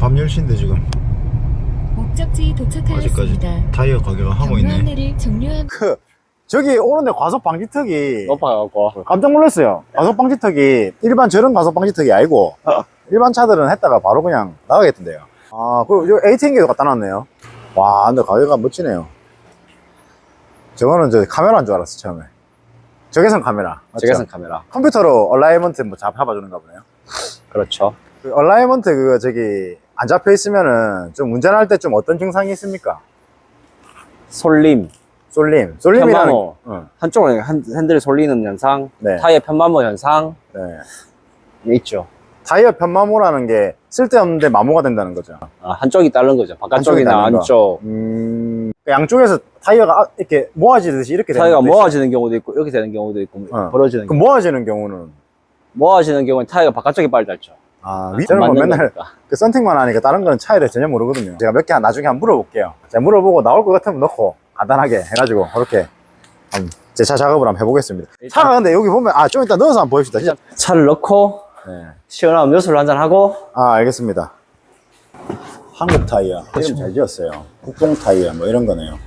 밤 10시인데 지금 목적지 도착하였습니다. 아직까지 타이어 가게가 하고 경로 있네. 안내를 종료함. 저기 오는데 과속 방지턱이 높아갖고. 깜짝 놀랐어요. 과속 방지턱이 일반 저런 과속 방지턱이 아니고 일반 차들은 했다가 바로 그냥 나가겠던데요. 아, 그리고 저 ATM기도 갖다 놨네요. 와, 근데 가게가 멋지네요. 저거는 저 카메라인 줄 알았어 처음에. 적외선 카메라. 맞죠? 적외선 카메라. 컴퓨터로 얼라이먼트 뭐 잡아주는가 보네요. 그렇죠. 그 얼라이먼트 그거 저기 안 잡혀 있으면은 좀 운전할 때 좀 어떤 증상이 있습니까? 솔림, 솔림이라는. 편마모. 응. 한쪽으로 핸들이 솔리는 현상, 네. 타이어 편마모 현상 네. 있죠. 타이어 편마모라는 게 쓸데없는데 마모가 된다는 거죠. 아, 한쪽이 다른 거죠. 한쪽이 바깥쪽이나 다른 거. 안쪽. 양쪽에서 타이어가 이렇게 모아지듯이 이렇게 되는 타이어가 것도 있어요. 모아지는 경우도 있고 이렇게 되는 경우도 있고 벌어지는 그 경우. 모아지는 경우는 모아지는 경우는 타이어가 바깥쪽이 빨리 닳죠. 저는 뭐 맨날 거니까. 그 썬팅만 하니까 다른 거는 차에 대해 전혀 모르거든요. 제가 몇 개 나중에 한번 물어볼게요. 제가 물어보고 나올 것 같으면 넣고 간단하게 해가지고 그렇게 제 차 작업을 한번 해보겠습니다. 차가 근데 여기 보면 좀 이따 넣어서 한번 보여줍시다. 진짜. 차를 넣고 네. 시원한 음료수를 한잔 하고. 알겠습니다. 한국 타이어 이름 잘 지었어요. 국뽕 타이어 뭐 이런 거네요.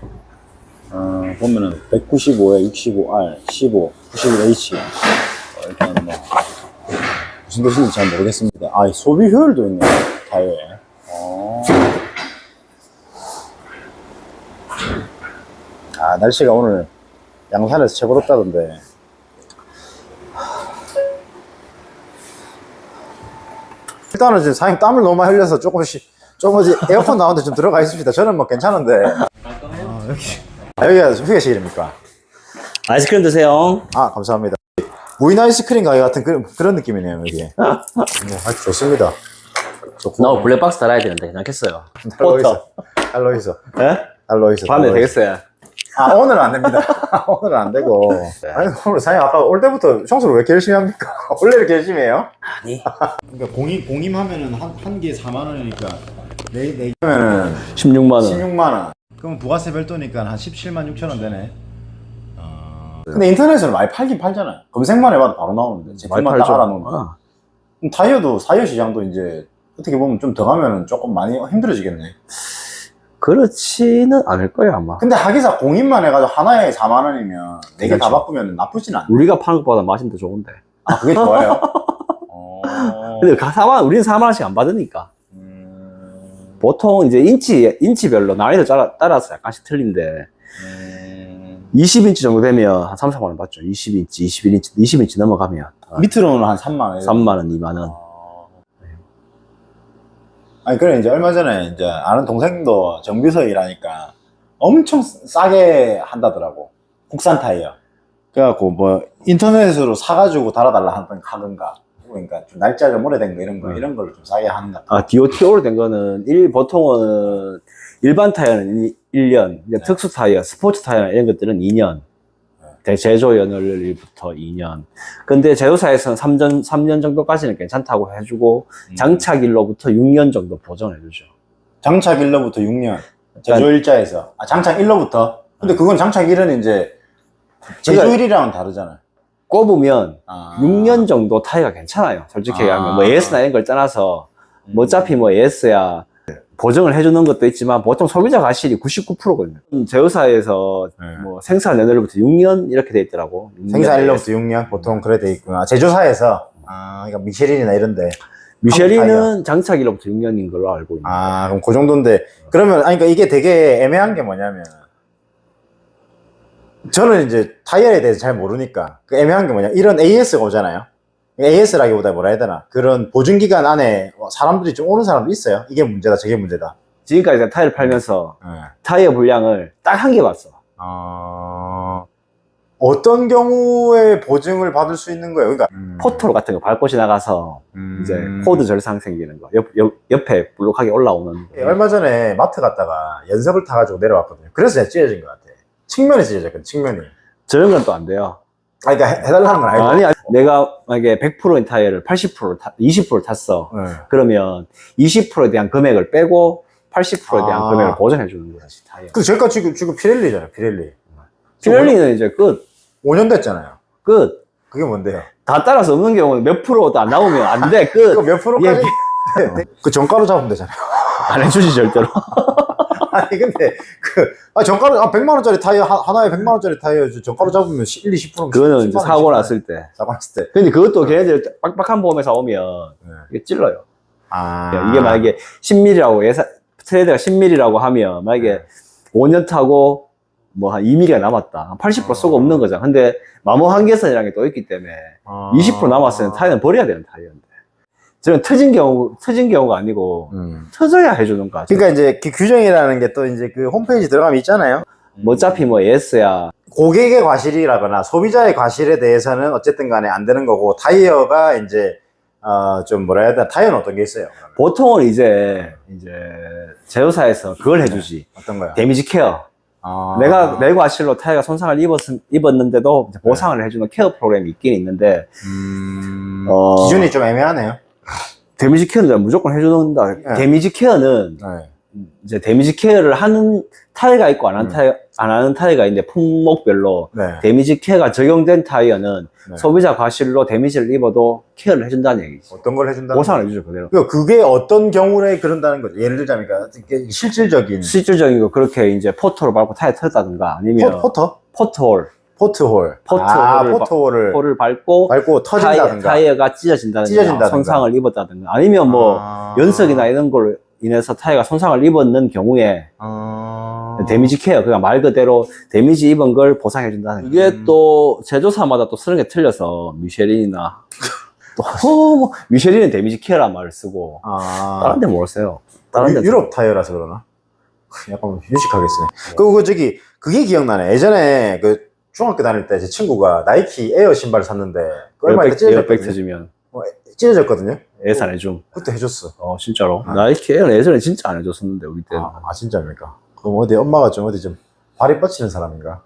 보면은 195에 65R, 15, 91H 일단 뭐 무슨 뜻인지 잘 모르겠습니다. 소비 효율도 있네요 타이어에. 날씨가 오늘 양산에서 최고 덥다던데. 일단은 지금 사장님 땀을 너무 많이 흘려서 좀 어디 에어컨 나오는데 좀 들어가 있습니다. 저는 뭐 괜찮은데. 여기가 휴게실입니까? 아이스크림 드세요. 감사합니다. 무인 아이스크림 가게 같은 그런 느낌이네요, 여기. 아주 좋습니다. 나 블랙박스 달아야 되는데 괜찮겠어요. 달러 있어. 예? 달러 있어. 밤에 되겠어요. 오늘은 안 됩니다. 오늘은 안 되고. 아니, 오늘 사장님 아까 올 때부터 청소를 왜 이렇게 열심히 합니까? 원래 이렇게 열심히 해요? 아니. 그러니까 공임하면은 한 개에 4만 원이니까 네 하면은 16만원. 16만 원. 그럼 부가세 별도니까 한 17만 6천 원 되네. 근데 인터넷에서 많이 팔긴 팔잖아요. 검색만 해봐도 바로 나오는데 제품만 딱 알아놓으면. 타이어도 타이어 시장도 이제 어떻게 보면 좀 더 가면은 조금 많이 힘들어지겠네. 그렇지는 않을 거예요, 아마. 근데 하기사 공임만 해가지고 하나에 4만 원이면 4개 다 그렇죠. 바꾸면 나쁘진 않네. 우리가 파는 것보다 맛이 더 좋은데. 그게 좋아요? 근데 우리는 4만원씩 안 받으니까. 보통 이제 인치별로 난이도 따라서 약간씩 틀린데, 20인치 정도 되면 한 3, 4만원 받죠. 20인치, 21인치, 20인치 넘어가면. 밑으로는 한 3만 원. 3만원, 2만원. 그래, 이제 얼마 전에 이제 아는 동생도 정비소에 일하니까 엄청 싸게 한다더라고. 국산 타이어. 그래갖고 뭐 인터넷으로 사가지고 달아달라 하던가. 그러니까 좀 날짜 좀 오래된 거 이런 걸로 좀 싸게 하는 것 같아. DOT 오래된 거는, 보통은 일반 타이어는 1년, 이제 특수 타이어, 스포츠 타이어 이런 것들은 2년. 제조 연료일부터 2년. 근데 제조사에서는 3년 정도까지는 괜찮다고 해주고, 장착일로부터 6년 정도 보전해주죠. 장착일로부터 6년. 제조일자에서. 장착일로부터? 근데 그건 장착일은 이제 제조일이랑은 다르잖아요. 꼽으면 6년 정도 타이어가 괜찮아요. 솔직히 얘기하면. 뭐 AS나 이런 걸 떠나서, 뭐 어차피 뭐 AS야 보정을 해주는 것도 있지만 보통 소비자 가실이 99%거든요. 제조사에서 뭐 생산 연료로부터 6년 이렇게 돼 있더라고. 생산일로부터 6년? 보통 그래 돼 있구나. 제조사에서. 그러니까 미쉐린이나 이런데. 미쉐린은 장착일로부터 6년인 걸로 알고 있는데. 그럼 그 정도인데. 그러면, 그러니까 이게 되게 애매한 게 뭐냐면, 저는 이제 타이어에 대해서 잘 모르니까, 그 애매한 게 뭐냐. 이런 AS가 오잖아요. AS라기보다 뭐라 해야 되나. 그런 보증기간 안에 사람들이 좀 오는 사람도 있어요. 이게 문제다, 저게 문제다. 지금까지 내가 타이어를 팔면서 타이어 분량을 딱 한 개 봤어. 어떤 경우에 보증을 받을 수 있는 거예요? 그러니까 포토로 같은 거 밟고 지나가서 이제 코드 절상 생기는 거. 옆에 볼록하게 올라오는 거. 얼마 전에 마트 갔다가 연석을 타가지고 내려왔거든요. 그래서 제가 찢어진 것 같아. 측면이 찢어졌거든, 측면이. 저런 건 또 안 돼요. 그러니까 해달라는 건 아니고. 아니, 내가 만약에 100%인 타이어를 20%를 탔어. 그러면 20%에 대한 금액을 빼고 80%에 대한 금액을 보전해 주는 거야, 타이어. 저희가 지금 피렐리잖아요, 피렐리. 피렐리는 이제 끝. 5년 됐잖아요. 끝. 그게 뭔데요? 다 따라서 없는 경우는 몇 프로도 안 나오면 안 돼. 끝. 몇 프로까지? 그 정가로 잡으면 되잖아요. 안 해주지, 절대로. 아니, 근데, 정가로, 100만원짜리 타이어, 하나에 100만원짜리 타이어, 정가로 잡으면 1, 20%. 그거는 이제 사고 났을 때. 사고 났을 때. 근데 그것도 걔네들 빡빡한 보험회사 오면 네. 이게 찔러요. 아. 이게 만약에 10mm라고 트레이드가 10mm라고 하면 만약에 5년 타고 뭐 한 2mm가 남았다. 한 80% 쏘고 없는 거잖아. 근데 마모 한계선이라는 게 또 있기 때문에 20% 남았으면 타이어는 버려야 되는 타이어인데. 저는 터진 경우가 아니고 터져야 해주는 거 같아요. 그러니까 이제 그 규정이라는 게 또 이제 그 홈페이지 들어가면 있잖아요. 뭐 어차피 뭐 예스야. 고객의 과실이라거나 소비자의 과실에 대해서는 어쨌든 간에 안 되는 거고, 타이어가 이제, 좀 뭐라 해야 되나, 타이어는 어떤 게 있어요? 보통은 이제 제조사에서 그걸 해주지. 어떤 거요? 데미지 케어. 내가 내 과실로 타이어가 손상을 입었는데도 이제 보상을 해주는 케어 프로그램이 있긴 있는데, 기준이 좀 애매하네요. 데미지 케어는 무조건 해준다. 네. 데미지 케어는 네. 이제 데미지 케어를 하는 타이어가 있고 안 하는 타이어가 있는데 품목별로 네. 데미지 케어가 적용된 타이어는 네. 소비자 과실로 데미지를 입어도 케어를 해준다는 얘기지. 어떤 걸 해준다는 보상을 해주죠, 그대로. 그게 어떤 경우에 그런다는 거죠? 예를 들자면, 그러니까 실질적인. 실질적인 거 그렇게 이제 포토를 밟고 타이어 터졌다든가 아니면 포터? 포트홀. 포트홀을 홀을 밟고 터진다든가. 타이어가 찢어진다든가 손상을 입었다든가 아니면 뭐 연석이나 이런 걸로 인해서 타이어가 손상을 입었는 경우에 데미지 케어, 그러니까 말 그대로 데미지 입은 걸 보상해준다는 거예요. 이게 또 제조사마다 또 쓰는 게 틀려서 미쉐린이나 또 미쉐린은 데미지 케어란 말을 쓰고 다른 데 뭘 써요? 다른 데 유럽 타이어라서 그러나? 약간 휴식하겠어요. 그게 기억나네. 예전에 중학교 다닐 때 제 친구가 나이키 에어 신발을 샀는데 얼마 있다 에어백 터지면 찢어졌거든요. 예산 해줌. 그때 해줬어. 진짜로? 나이키 에어는 예전에 진짜 안 해줬었는데 우리 때는. 진짜입니까? 그럼 엄마가 좀 발이 뻗치는 사람인가?